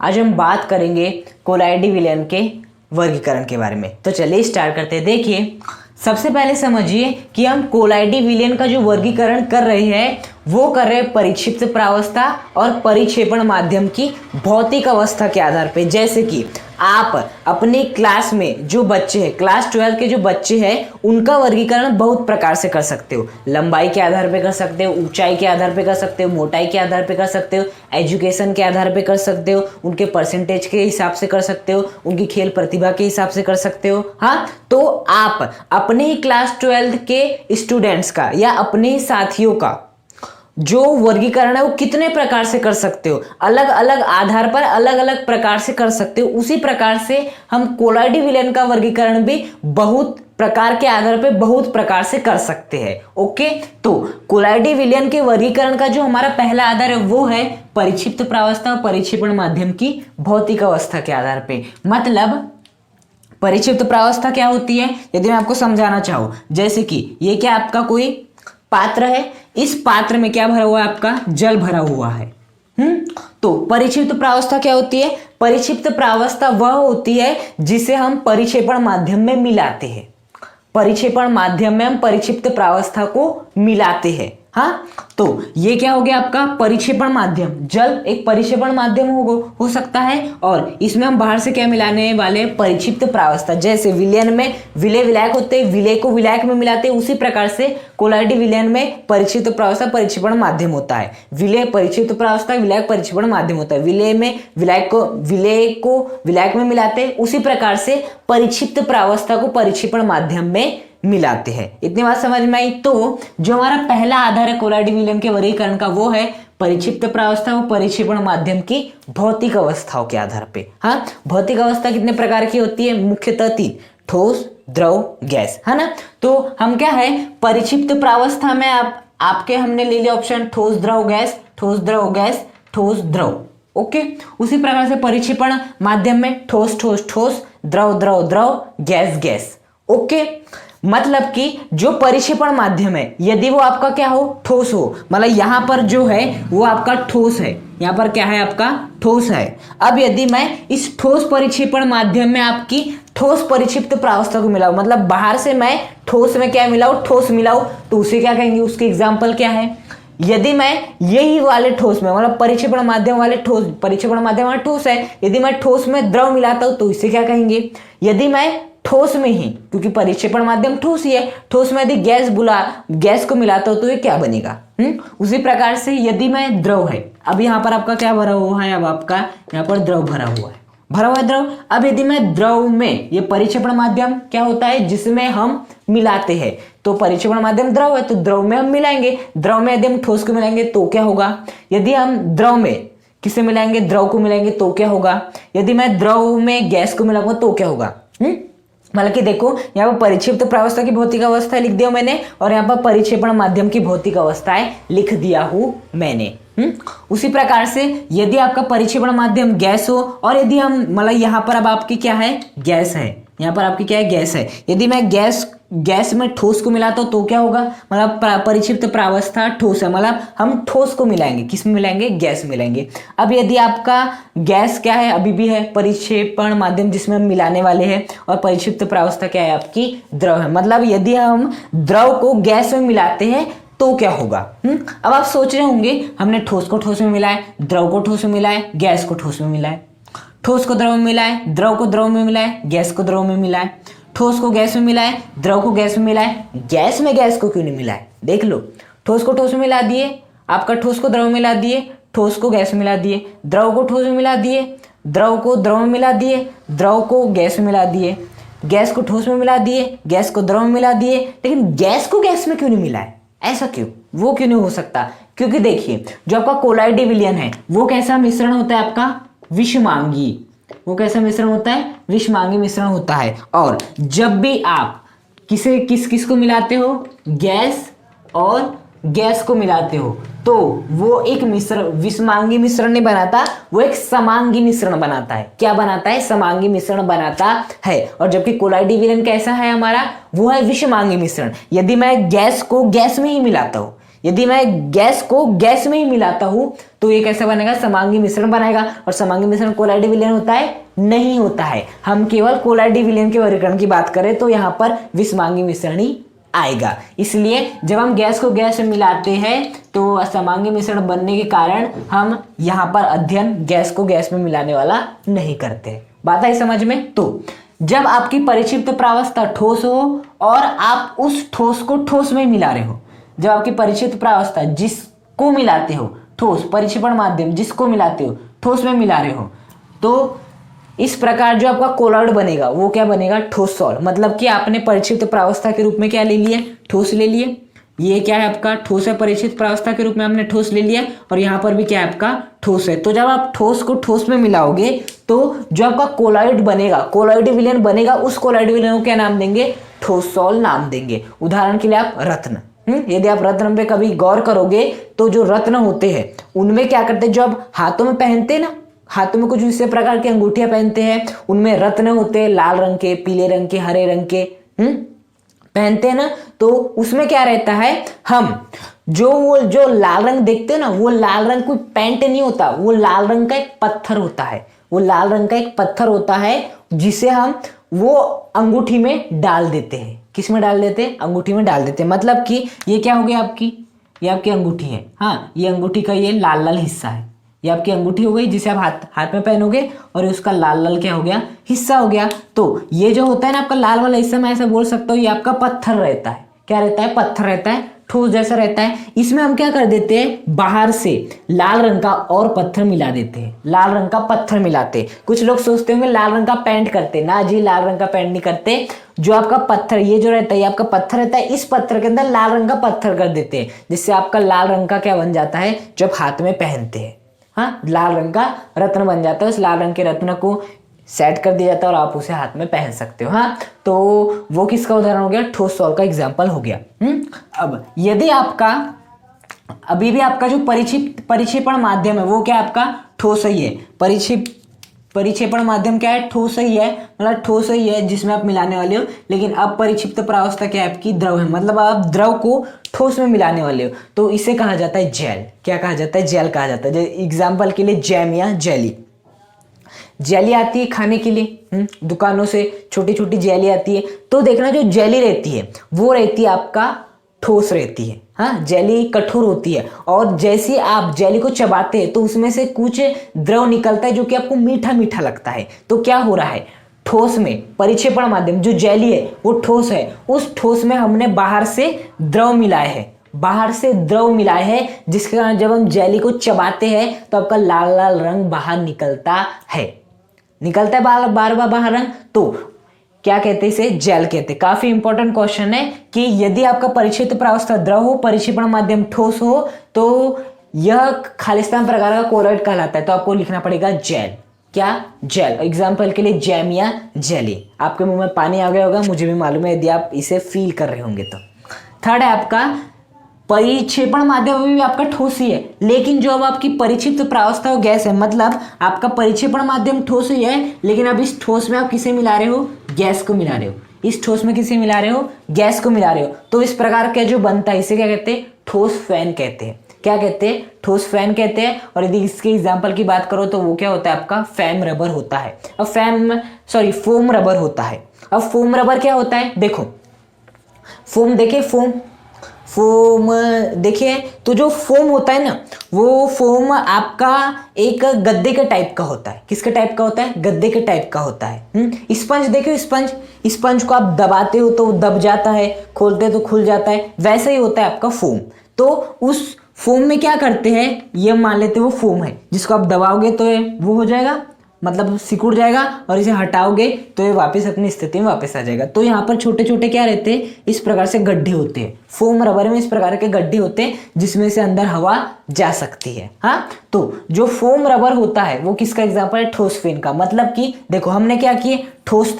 आज हम बात करेंगे कोलाइडी विलयन के वर्गीकरण के बारे में। तो चलिए स्टार्ट करते हैं। देखिए, सबसे पहले समझिए कि हम कोलाइडी विलयन का जो वर्गीकरण कर रहे हैं वो कर रहे हैं परिक्षिप्त प्रावस्था और परिक्षेपण माध्यम की भौतिक अवस्था के आधार पे। जैसे कि आप अपनी क्लास में जो बच्चे हैं, क्लास 12 के जो बच्चे हैं, उनका वर्गीकरण बहुत प्रकार से कर सकते हो। लंबाई के आधार पे कर सकते हो, ऊंचाई के आधार पे कर सकते हो, मोटाई के आधार पे कर सकते हो, एजुकेशन के आधार पे कर सकते हो, उनके परसेंटेज के हिसाब से कर सकते हो, उनकी खेल प्रतिभा के हिसाब से कर सकते हो। हाँ, तो आप अपने ही क्लास 12 के स्टूडेंट्स का या अपने ही साथियों का जो वर्गीकरण है वो कितने प्रकार से कर सकते हो, अलग अलग आधार पर अलग अलग प्रकार से कर सकते हो। उसी प्रकार से हम कोलाइडी विलयन का वर्गीकरण भी बहुत प्रकार के आधार पर बहुत प्रकार से कर सकते हैं। ओके, तो कोलाइडी विलयन के वर्गीकरण का जो हमारा पहला आधार है वो है परिक्षिप्त प्रावस्था और परिक्षेपण माध्यम की भौतिक अवस्था के आधार पे। मतलब परिक्षिप्त प्रावस्था क्या होती है, यदि मैं आपको समझाना चाहूँ, जैसे कि ये क्या आपका कोई पात्र है, इस पात्र में क्या भरा हुआ है, आपका जल भरा हुआ है। तो परिक्षिप्त प्रावस्था क्या होती है? परिक्षिप्त प्रावस्था वह होती है जिसे हम परिक्षेपण माध्यम में मिलाते हैं। परिक्षेपण माध्यम में हम परिक्षिप्त प्रावस्था को मिलाते हैं। हाँ, तो ये क्या हो गया आपका परिक्षेपण माध्यम। जल एक परिक्षेपण माध्यम हो सकता है और इसमें हम बाहर से क्या मिलाने वाले, परिक्षिप्त प्रावस्था। जैसे विलयन में विलय विलायक होते हैं, विलय को विलायक में मिलाते हैं, उसी प्रकार से कोलाइडी विलयन में परिक्षिप्त प्रावस्था परिक्षेपण माध्यम होता है। विलय परिक्षिप्त प्रावस्था, विलायक परिक्षेपण माध्यम होता है। विलय में विलय को विलायक में मिलाते हैं, उसी प्रकार से परिक्षिप्त प्रावस्था को परिक्षेपण माध्यम में मिलाते हैं। इतनी बात समझ में आई। तो जो हमारा पहला आधार है कोलाइडी विलयन के वर्गीकरण का वो है परिक्षिप्त प्रावस्था और परिक्षेपण माध्यम की भौतिक अवस्थाओं के आधार पे। हाँ, भौतिक अवस्था कितने प्रकार की होती है? मुख्यतः 3, ठोस, द्रव, गैस, है ना। तो हम क्या है परिक्षिप्त प्रावस्था में आपके हमने ले लिया ऑप्शन ठोस, द्रव, गैस, ठोस, द्रव, गैस, ठोस, द्रव। ओके, उसी प्रकार से परिक्षेपण माध्यम में ठोस, ठोस, ठोस, द्रव, द्रव, द्रव, गैस, गैस। ओके, मतलब कि जो परिक्षेपण माध्यम है यदि वो आपका क्या हो, ठोस हो, मतलब यहां पर जो है वो आपका ठोस है, यहां पर क्या है आपका ठोस है। अब यदि मैं इस ठोस परिक्षेपण माध्यम में आपकी ठोस परिक्षिप्त प्रावस्था को मिलाऊं, मतलब बाहर से मैं ठोस में क्या मिलाऊं, ठोस मिलाऊं, तो उसे क्या कहेंगे, उसके एग्जाम्पल क्या है। यदि मैं यही वाले ठोस में, मतलब परिक्षेपण माध्यम वाले ठोस, परिक्षेपण माध्यम वाला ठोस है, यदि मैं ठोस में द्रव मिलाता हूं तो इसे क्या कहेंगे। यदि मैं ठोस में ही, क्योंकि परिक्षेपण माध्यम ठोस ही है, ठोस में यदि गैस को मिलाता हूं तो ये क्या बनेगा। उसी प्रकार से यदि मैं द्रव है, अब यहां पर आपका क्या भरा हुआ है, अब आपका यहां पर द्रव भरा हुआ है द्रव। अब यदि मैं द्रव में, ये परिक्षेपण माध्यम क्या होता है जिसमें हम मिलाते हैं, तो परिक्षेपण माध्यम द्रव है तो द्रव में हम मिलाएंगे। द्रव में यदि हम ठोस को मिलाएंगे तो क्या होगा। यदि हम द्रव में किसे मिलाएंगे, द्रव को मिलाएंगे तो क्या होगा। यदि मैं द्रव में गैस को मिलाऊंगा तो क्या होगा। मतलब कि देखो, यहाँ पर परिक्षिप्त प्रावस्था की भौतिक अवस्था लिख दिया मैंने और यहाँ पर परिक्षेपण माध्यम की भौतिक अवस्थाएं लिख दिया हूं मैंने। उसी प्रकार से यदि आपका परिक्षेपण माध्यम गैस हो और यदि हम, मतलब यहाँ पर अब आपकी क्या है, गैस है, यहाँ पर आपकी क्या है, गैस है। यदि मैं गैस में ठोस को मिलाता हूं तो क्या होगा, मतलब परिक्षिप्त प्रावस्था ठोस है, मतलब हम ठोस को मिलाएंगे, किस में मिलाएंगे, गैस मिलाएंगे। अब यदि आपका गैस क्या है, अभी भी है परिक्षेपण माध्यम जिसमें हम मिलाने वाले हैं, और परिक्षिप्त प्रावस्था क्या है आपकी, द्रव है। मतलब यदि हम द्रव को गैस में मिलाते हैं तो क्या होगा। अब आप सोच रहे होंगे हमने ठोस को ठोस में मिलाए, द्रव को ठोस में मिलाए, गैस को ठोस में मिलाए, ठोस को द्रव में मिलाए, द्रव को द्रव में मिलाए, गैस को द्रव में मिलाए, ठोस को गैस में मिलाए, द्रव को गैस में मिलाए, गैस में गैस को क्यों नहीं मिलाए। देख लो, ठोस को ठोस में मिला दिए, आपका ठोस को द्रव में मिला दिए, ठोस को गैस में मिला दिए, द्रव को ठोस में मिला दिए, द्रव को द्रव में मिला दिए, द्रव को गैस में मिला दिए, गैस को ठोस में मिला दिए, गैस को द्रव में मिला दिए, लेकिन गैस को गैस में क्यों नहीं मिलाए। ऐसा क्यों, वो क्यों नहीं हो सकता। क्योंकि देखिए, जो आपका कोलाइडी विलयन है वो कैसा मिश्रण होता है आपका, विषमांगी। वो कैसा मिश्रण होता है, विषमांगी मिश्रण होता है। और जब भी आप किस को मिलाते हो, गैस और गैस को मिलाते हो, तो वो एक विषमांगी मिश्रण नहीं बनाता, वो एक समांगी मिश्रण बनाता है। क्या बनाता है, समांगी मिश्रण बनाता है। और जबकि कोलाइडी विलयन कैसा है हमारा, वो है विषमांगी मिश्रण। यदि मैं गैस को गैस में ही मिलाता हूं, यदि मैं गैस को गैस में ही मिलाता हूं तो ये कैसे बनेगा, समांगी मिश्रण बनाएगा। और समांगी मिश्रण कोलाइडी विलयन होता है, नहीं होता है। हम केवल कोलाइडी विलयन के वर्गीकरण की बात करें तो यहाँ पर विषमांगी मिश्रण ही आएगा। इसलिए जब हम गैस को गैस में मिलाते हैं तो समांगी मिश्रण बनने के कारण हम यहाँ पर अध्ययन गैस को गैस में मिलाने वाला नहीं करते। बात आई समझ में। तो जब आपकी परिक्षिप्त प्रावस्था ठोस हो और आप उस ठोस को ठोस में मिला रहे हो, जब आपकी परिक्षिप्त प्रावस्था जिसको मिलाते हो ठोस, परिक्षेपण माध्यम जिसको मिलाते हो ठोस में मिला रहे हो, तो इस प्रकार जो आपका कोलॉइड बनेगा वो क्या बनेगा, ठोस सॉल्ट। मतलब कि आपने परिक्षिप्त प्रावस्था के रूप में क्या ले लिया, ठोस ले लिए। ये क्या है आपका ठोस है, परिक्षिप्त प्रावस्था के रूप में आपने ठोस ले लिया, और यहाँ पर भी क्या है आपका ठोस है। तो जब आप ठोस को ठोस में मिलाओगे तो जो आपका कोलॉइड बनेगा, कोलॉइडी विलयन बनेगा, उस कोलॉइडी विलयन को क्या नाम देंगे, ठोस सॉल्ट नाम देंगे। उदाहरण के लिए आप रत्न, यदि आप रत्न पे कभी गौर करोगे तो जो रत्न होते हैं उनमें क्या करते हैं, जो आप हाथों में पहनते हैं ना, हाथों में कुछ इस प्रकार की अंगूठियां पहनते हैं, उनमें रत्न होते हैं, लाल रंग के, पीले रंग के, हरे रंग के पहनते हैं ना। तो उसमें क्या रहता है, हम जो लाल रंग देखते हैं ना, वो लाल रंग कोई पेंट नहीं होता, वो लाल रंग का एक पत्थर होता है। वो लाल रंग का एक पत्थर होता है जिसे हम वो अंगूठी में डाल देते हैं। किस में डाल देते हैं, अंगूठी में डाल देते हैं। मतलब कि ये क्या हो गया आपकी, ये आपकी अंगूठी है। हाँ, ये अंगूठी का ये लाल लाल हिस्सा है, ये आपकी अंगूठी हो गई जिसे आप हाथ में पहनोगे, और उसका लाल लाल क्या हो गया, हिस्सा हो गया। तो ये जो होता है ना आपका लाल वाला हिस्सा, मैं ऐसा बोल सकता हूँ ये आपका पत्थर रहता है। क्या रहता है, पत्थर रहता है, ठोस जैसा रहता है। इसमें हम क्या कर देते हैं, बाहर से लाल रंग का और पत्थर मिला देते हैं, लाल रंग का पत्थर मिलाते। कुछ लोग सोचते होंगे लाल रंग का पेंट करते, ना जी, लाल रंग का पेंट नहीं करते। जो आपका पत्थर ये जो रहता है, ये आपका पत्थर रहता है, इस पत्थर के अंदर लाल रंग का पत्थर कर देते हैं, जिससे आपका लाल रंग का क्या बन जाता है, जब हाथ में पहनते हैं, हाँ, लाल रंग का रत्न बन जाता है। उस लाल रंग के रत्न को सेट कर दिया जाता है और आप उसे हाथ में पहन सकते हो। हाँ, तो वो किसका उदाहरण हो गया, ठोस सॉल्ट का एग्जाम्पल हो गया। अब यदि आपका अभी भी आपका जो परिक्षेपण माध्यम है वो क्या आपका ठोस ही है, परिक्षेपण माध्यम क्या है, ठोस ही है, मतलब ठोस ही है जिसमें आप मिलाने वाले हो। लेकिन अब परिक्षिप्त प्रावस्था क्या है आपकी, द्रव है, मतलब आप द्रव को ठोस में मिलाने वाले हो, तो इसे कहा जाता है जेल। क्या कहा जाता है, जेल कहा जाता है। एग्जाम्पल के लिए जैम या जेली, जेली आती है खाने के लिए, दुकानों से छोटी छोटी जेली आती है। तो देखना जो जेली रहती है वो रहती है आपका ठोस रहती है। हाँ, जेली कठोर होती है, और जैसे आप जेली को चबाते हैं तो उसमें से कुछ द्रव निकलता है जो कि आपको मीठा मीठा लगता है। तो क्या हो रहा है, ठोस में परिक्षेपण माध्यम जो जेली है वो ठोस है, उस ठोस में हमने बाहर से द्रव मिलाए हैं, बाहर से द्रव मिलाए हैं, जिसके कारण जब हम जेली को चबाते हैं तो आपका लाल लाल रंग बाहर निकलता है, बार बाहर रंग। तो क्या कहते हैं, इसे जेल कहते हैं। काफी इंपॉर्टेंट क्वेश्चन है कि यदि आपका परिक्षेप्त प्रावस्था द्रव हो, परिक्षेपण माध्यम ठोस हो, तो यह खालिस्तान प्रकार का कोलॉइड कहलाता है। तो आपको लिखना पड़ेगा जेल। क्या, जेल। एग्जाम्पल के लिए जैम या जेली। आपके मुंह में पानी आ गया होगा, मुझे भी मालूम है, यदि आप इसे फील कर रहे होंगे तो। थर्ड है आपका परिक्षेपण माध्यम भी आपका ठोस ही है, लेकिन जो अब आपकी परिक्षिप्त प्रावस्था गैस है, मतलब आपका परिक्षेपण माध्यम ठोस ही है, लेकिन अब इस ठोस में आप किसे मिला रहे हो, गैस को मिला रहे हो। इस ठोस में किसे मिला रहे हो, गैस को मिला रहे हो। तो इस प्रकार का जो बनता है इसे क्या कहते हैं, ठोस फैन कहते हैं। क्या कहते हैं, ठोस फैन कहते हैं। और यदि इसके एग्जाम्पल की बात करो तो वो क्या होता है आपका, फैम रबर होता है। अब फोम रबर होता है। अब फोम रबर क्या होता है, देखो फोम, देखिए फोम देखिए, तो जो फोम होता है ना, वो फोम आपका एक गद्दे के टाइप का होता है। किसके टाइप का होता है, गद्दे के टाइप का होता है। स्पंज देखिए, स्पंज को आप दबाते हो तो दब जाता है, खोलते हो तो खुल जाता है, वैसे ही होता है आपका फोम। तो उस फोम में क्या करते हैं, ये मान लेते वो फोम है, जिसको आप दबाओगे तो वो हो जाएगा, मतलब सिकुड़ जाएगा, और इसे हटाओगे तो ये वापस अपनी स्थिति में वापस आ जाएगा। तो यहाँ पर छोटे छोटे क्या रहते हैं, इस प्रकार से गड्ढे होते हैं। फोम रबर में इस प्रकार के गड्ढे होते हैं जिसमें से अंदर हवा जा सकती है। हाँ, तो जो फोम रबर होता है वो किसका एग्जाम्पल है, ठोस फेन का। मतलब कि देखो हमने क्या किए, ठोस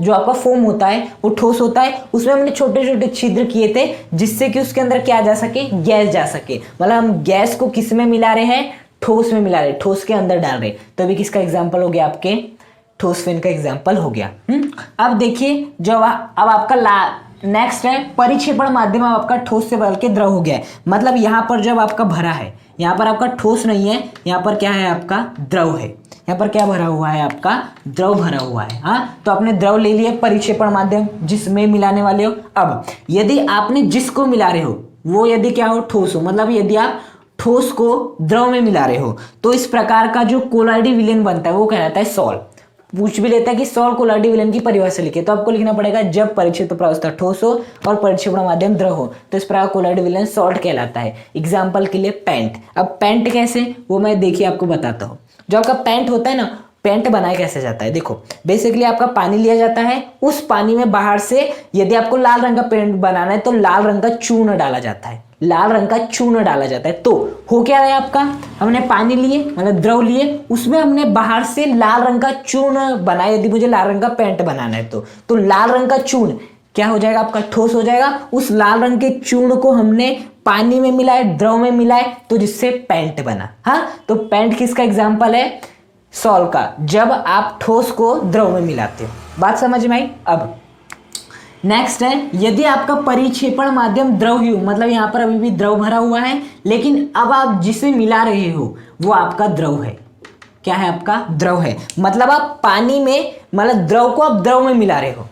जो आपका फोम होता है वो ठोस होता है, उसमें हमने छोटे छोटे छिद्र किए थे जिससे कि उसके अंदर क्या जा सके, गैस जा सके। मतलब हम गैस को किस में मिला रहे हैं, ठोस में मिला रहे, ठोस के अंदर डाल रहे। तो अभी किसका एग्जाम्पल हो गया, आपके ठोस फेन का एग्जाम्पल हो गया। अब देखिए, जो अब आपका नेक्स्ट है परिक्षेपण माध्यम अब आपका ठोस से बदल के द्रव हो गया है। मतलब यहाँ पर जब आपका भरा है, यहाँ पर आपका ठोस नहीं है, यहाँ पर क्या है आपका द्रव है। यहाँ पर क्या भरा हुआ है आपका द्रव भरा हुआ है। हाँ, तो आपने द्रव ले लिया परिक्षेपण माध्यम जिसमें मिलाने वाले हो। अब यदि आपने जिसको मिला रहे हो वो यदि क्या हो ठोस हो, मतलब यदि आप ठोस को द्रव में मिला रहे हो तो इस प्रकार का जो कोलाइडी विलयन बनता है वो कहलाता है सॉल्व। पूछ भी लेता है कि सॉल्व कोलाइडी विलयन की परिभाषा लिखिए, तो आपको लिखना पड़ेगा जब परिक्षेपित प्रावस्था ठोस हो और परिक्षेपण माध्यम द्रव हो तो इस प्रकार कोलाइडी विलयन सॉल्ट कहलाता है। एग्जाम्पल के लिए पेंट। अब पेंट कैसे, वो मैं देखिए आपको बताता हूँ। जो आपका पेंट होता है ना, पेंट बनाया कैसे जाता है, देखो बेसिकली आपका पानी लिया जाता है, उस पानी में बाहर से यदि आपको लाल रंग का पेंट बनाना है तो लाल रंग का चूर्ण डाला जाता है, लाल रंग का चूर्ण डाला जाता है। तो हो क्या रहा है आपका, हमने पानी लिए मतलब द्रव लिए, उसमें हमने बाहर से लाल रंग का चूर्ण बनाया। यदि मुझे लाल रंग का पेंट बनाना है तो लाल रंग का चूर्ण क्या हो जाएगा आपका ठोस हो जाएगा। उस लाल रंग के चूर्ण को हमने पानी में मिलाए, द्रव में मिलाए, तो जिससे पेंट बना। हाँ, तो पेंट किसका एग्जाम्पल है, सॉल्व का, जब आप ठोस को द्रव में मिलाते हो। बात समझ में आई। अब नेक्स्ट है यदि आपका परिक्षेपण माध्यम द्रव ही हो, मतलब यहाँ पर अभी भी द्रव भरा हुआ है लेकिन अब आप जिसे मिला रहे हो वो आपका द्रव है। क्या है आपका द्रव है, मतलब आप पानी में मतलब द्रव को आप द्रव में मिला रहे हो,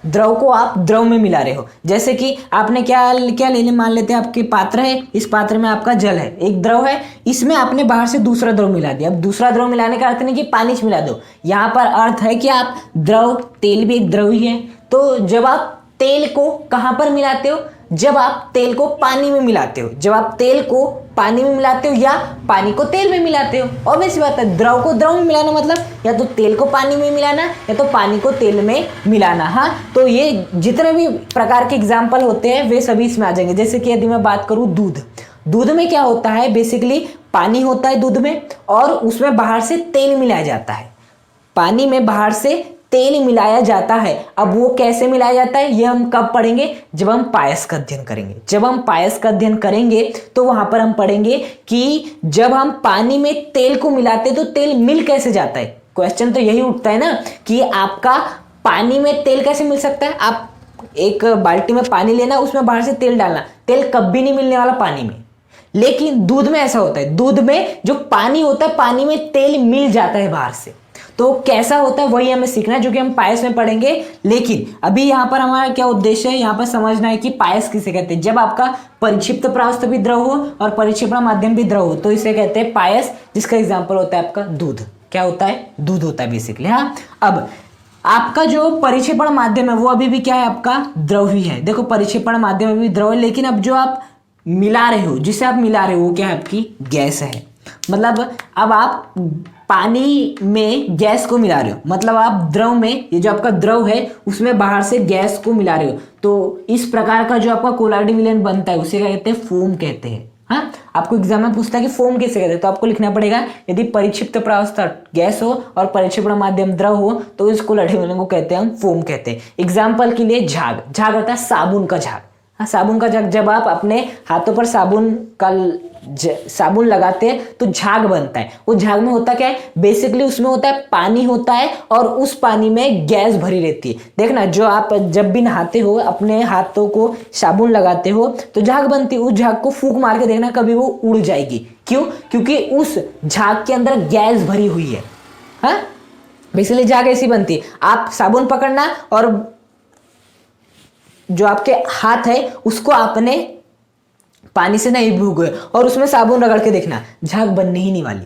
द्रव को आप द्रव में मिला रहे हो। जैसे कि आपने क्या क्या ले ले, मान लेते हैं आपके पात्र है, इस पात्र में आपका जल है, एक द्रव है, इसमें आपने बाहर से दूसरा द्रव मिला दिया। अब दूसरा द्रव मिलाने का अर्थ नहीं कि पानी मिला दो, यहाँ पर अर्थ है कि आप द्रव, तेल भी एक द्रव ही है। तो जब आप तेल को कहाँ पर मिलाते हो, जब आप तेल को पानी में मिलाते हो, जब आप तेल को पानी में मिलाते हो या पानी को तेल में मिलाते हो, ऑब्वियस बात है द्रव को द्रव में मिलाना मतलब या तो तेल को पानी में मिलाना या तो पानी को तेल में मिलाना। हाँ, तो ये जितने भी प्रकार के एग्जाम्पल होते हैं वे सभी इसमें आ जाएंगे। जैसे कि यदि मैं बात करूँ दूध, दूध में क्या होता है, बेसिकली पानी होता है दूध में और उसमें बाहर से तेल मिलाया जाता है, पानी में बाहर से तेल मिलाया जाता है। अब वो कैसे मिलाया जाता है ये हम कब पढ़ेंगे, जब हम पायस का अध्ययन करेंगे। जब हम पायस का अध्ययन करेंगे तो वहां पर हम पढ़ेंगे कि जब हम पानी में तेल को मिलाते तो तेल मिल कैसे जाता है। क्वेश्चन तो यही उठता है ना कि आपका पानी में तेल कैसे मिल सकता है। आप एक बाल्टी में पानी लेना, उसमें बाहर से तेल डालना, तेल कभी नहीं मिलने वाला पानी में। लेकिन दूध में ऐसा होता है, दूध में जो पानी होता है पानी में तेल मिल जाता है बाहर से। तो कैसा होता है वही हमें सीखना है जो कि हम पायस में पढ़ेंगे। लेकिन अभी यहाँ पर हमारा क्या उद्देश्य है, यहाँ पर समझना है कि पायस किसे कहते हैं। जब आपका परिक्षिप्त प्रावस्था भी द्रव हो और परिक्षेपण माध्यम भी द्रव हो तो इसे कहते हैं पायस, जिसका एग्जाम्पल होता है आपका दूध। क्या होता है, दूध होता है बेसिकली। हाँ, अब आपका जो परिक्षेपण माध्यम है वो अभी भी क्या है आपका द्रव ही है। देखो परिक्षेपण माध्यम में भी द्रव है, लेकिन अब जो आप मिला रहे हो, जिसे आप मिला रहे हो वो क्या है आपकी गैस है। मतलब अब आप पानी में गैस को मिला रहे हो, मतलब आप द्रव में, ये जो आपका द्रव है उसमें बाहर से गैस को मिला रहे हो। तो इस प्रकार का जो आपका कोलाइडी विलयन बनता है उसे क्या कहते हैं, फोम कहते हैं। हाँ, आपको एग्जाम में पूछता है कि फोम किसे कहते हैं, तो आपको लिखना पड़ेगा यदि परिक्षिप्त प्रावस्था गैस हो और परिक्षेपण माध्यम द्रव हो तो इस कोलाइडी विलयन को कहते हैं हम फोम कहते हैं। एग्जाम्पल के लिए झाग, झाग होता है साबुन का झाग। हाँ, साबुन का झाग, जब आप अपने हाथों पर साबुन लगाते हैं तो झाग बनता है। वो झाग में होता क्या है, बेसिकली उसमें होता है पानी होता है और उस पानी में गैस भरी रहती है। देखना, जो आप जब भी नहाते हो अपने हाथों को साबुन लगाते हो तो झाग बनती है, उस झाग को फूंक मार के देखना कभी वो उड़ जाएगी। क्यों, क्योंकि उस झाग के अंदर गैस भरी हुई है। हाँ, बेसिकली झाग ऐसी बनती है। आप साबुन पकड़ना और जो आपके हाथ है उसको आपने पानी से नहीं भूगे और उसमें साबुन रगड़ के देखना, झाग बनने ही नहीं वाली।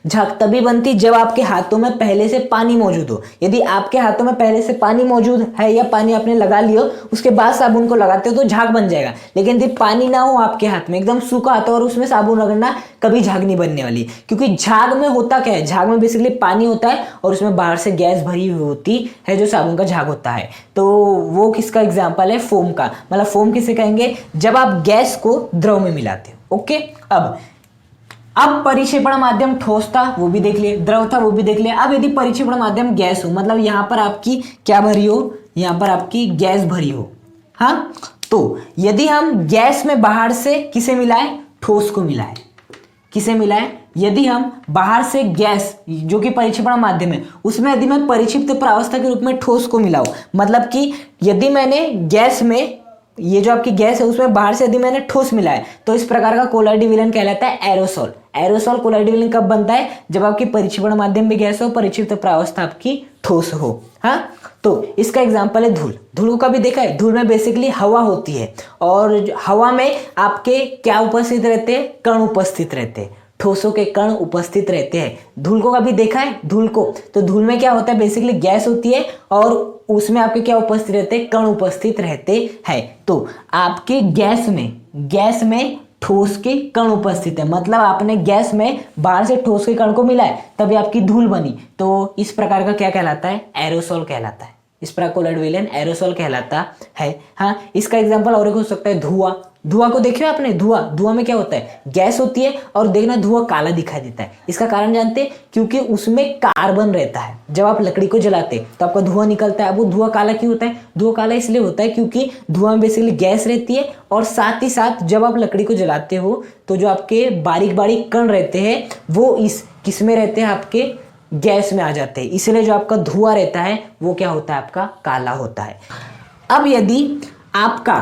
झाग तभी बनती जब आपके हाथों में पहले से पानी मौजूद हो। यदि आपके हाथों में पहले से पानी मौजूद है या पानी आपने लगा लियो उसके बाद साबुन को लगाते हो तो झाग बन जाएगा। लेकिन यदि पानी ना हो आपके हाथ में, एकदम सूखा हाथ और उसमें साबुन रगड़ना, कभी झाग नहीं बनने वाली। क्योंकि झाग में होता क्या है, झाग में बेसिकली पानी होता है और उसमें बाहर से गैस भरी हुई होती है जो साबुन का झाग होता है। तो वो किसका एग्जाम्पल है, फोम का। मतलब फोम किसे कहेंगे, जब आप गैस को द्रव में मिलाते हो। ओके, अब परिक्षेपण माध्यम ठोस था वो भी देख लिए, द्रव था वो भी देख लिया। अब यदि परिक्षेपण माध्यम गैस हो, मतलब यहां पर आपकी क्या भरी हो, यहां पर आपकी गैस भरी हो। हाँ, तो यदि हम गैस में बाहर से किसे मिलाएं, ठोस को मिलाएं। किसे मिलाएं, यदि हम बाहर से गैस जो कि परिक्षेपण माध्यम है उसमें यदि मैं परिक्षिप्त प्रावस्था के रूप में ठोस को मिलाऊं, मतलब कि यदि मैंने गैस में ये जो आपकी गैस है उसमें बाहर से यदि मैंने ठोस मिलाया तो इस प्रकार का कोलाइडी विलयन कहलाता है एरोसोल। एरोसोल कोलाइडी विलयन कब बनता है? जब आपकी परिक्षेपण माध्यम भी गैस हो, परिक्षिप्त प्रावस्था आपकी ठोस हो। हाँ, तो इसका एग्जांपल है धूल। धूल को कभी देखा है? धूल में बेसिकली हवा होती है और हवा में आपके क्या उपस्थित रहते हैं? कण उपस्थित रहते हैं, ठोसों के कण उपस्थित रहते हैं। धूल को कभी देखा है? धूल को, तो धूल में क्या होता है? बेसिकली गैस होती है और उसमें आपके क्या उपस्थित रहते हैं? कण उपस्थित रहते हैं। तो आपके गैस में ठोस के कण उपस्थित है, मतलब आपने गैस में बाहर से ठोस के कण को मिलाया तभी आपकी धूल बनी, तो इस प्रकार का क्या कहलाता है? एरोसोल कहलाता है। इस प्रकार कोलाइड विलयन एरोसोल कहलाता है। हाँ, इसका एग्जांपल और एक हो सकता है धुआं। धुआं को देखिए आपने, धुआं में क्या होता है? गैस होती है और देखना धुआं काला दिखाई देता है। इसका कारण जानते हैं? क्योंकि उसमें कार्बन रहता है। जब आप लकड़ी को जलाते तो आपका धुआं निकलता है। अब वो धुआं काला क्यों होता है? धुआं काला इसलिए होता है क्योंकि धुआं में बेसिकली गैस रहती है और साथ ही साथ जब आप लकड़ी को जलाते हो तो जो आपके बारीक बारीक कण रहते हैं वो इस किस में रहते हैं? आपके गैस में आ जाते हैं, इसलिए जो आपका धुआं रहता है वो क्या होता है? आपका काला होता है। अब यदि आपका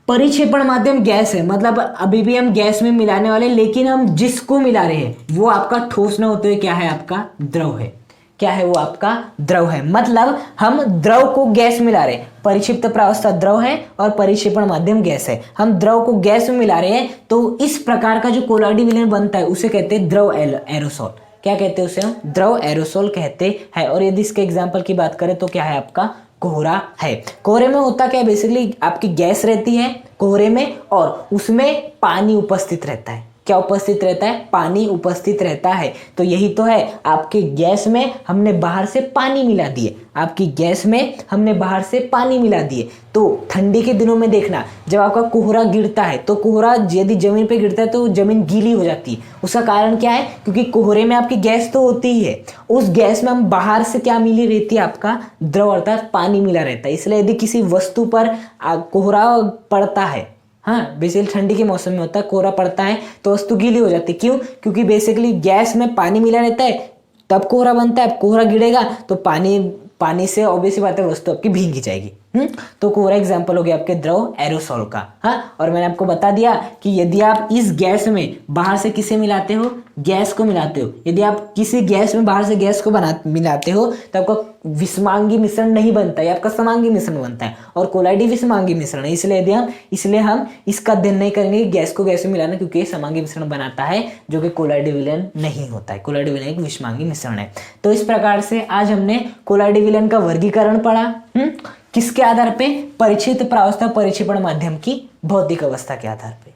परिक्षेपण माध्यम गैस है, मतलब अभी भी हम गैस में मिलाने वाले, लेकिन हम जिसको मिला रहे हैं वो आपका ठोस न होते हुए क्या है? आपका द्रव है। क्या है? वो आपका द्रव है। मतलब हम द्रव को गैस मिला रहे हैं, परिक्षिप्त प्रावस्था द्रव है और परिक्षेपण माध्यम गैस है। हम द्रव को गैस में मिला रहे हैं तो इस प्रकार का जो कोलाइडी विलयन बनता है उसे कहते हैं द्रव एरोसोल। क्या कहते हैं उसे? हम द्रव एरोसोल कहते हैं। और यदि इसके एग्जाम्पल की बात करें तो क्या है? आपका कोहरा है। कोहरे में होता क्या है? बेसिकली आपकी गैस रहती है कोहरे में और उसमें पानी उपस्थित रहता है। क्या उपस्थित रहता है? पानी उपस्थित रहता है। तो यही तो है, आपके गैस में हमने बाहर से पानी मिला दिए, आपकी गैस में हमने बाहर से पानी मिला दिए। तो ठंडी के दिनों में देखना, जब आपका कोहरा गिरता है तो कोहरा यदि जमीन पे गिरता है तो जमीन गीली हो जाती है। उसका कारण क्या है? क्योंकि कोहरे में आपकी गैस तो होती ही है, उस गैस में हम बाहर से क्या मिली रहती है? आपका द्रव अर्थात पानी मिला रहता है। इसलिए यदि किसी वस्तु पर कोहरा पड़ता है, हाँ बेसिकली ठंडी के मौसम में होता है, कोहरा पड़ता है तो वस्तु गीली हो जाती है। क्यों? क्योंकि बेसिकली गैस में पानी मिला रहता है तब कोहरा बनता है। कोहरा गिरेगा तो पानी से ऑब्वियस बात है वस्तु आपकी भींगी जाएगी। तो कोहरा एग्जाम्पल हो गया आपके द्रव एरोसोल का। हाँ, और मैंने आपको बता दिया कि यदि आप इस गैस में बाहर से किसे मिलाते हो? गैस को मिलाते हो। यदि आप किसी गैस में बाहर से गैस को मिलाते हो तो आपका विषमांगी मिश्रण नहीं बनता है, आपका समांगी मिश्रण बनता है और कोलाइडी विषमांगी मिश्रण है। इसलिए हम इसका अध्ययन नहीं करेंगे गैस को गैस में मिलाना, क्योंकि ये समांगी मिश्रण बनाता है जो कि कोलाइडी विलयन नहीं होता है। कोलाइडी विलयन एक विषमांगी मिश्रण है। तो इस प्रकार से आज हमने कोलाइडी विलयन का वर्गीकरण पढ़ा। किसके आधार पे? परिक्षिप्त प्रावस्था परिक्षेपण माध्यम की भौतिक अवस्था के आधार पे।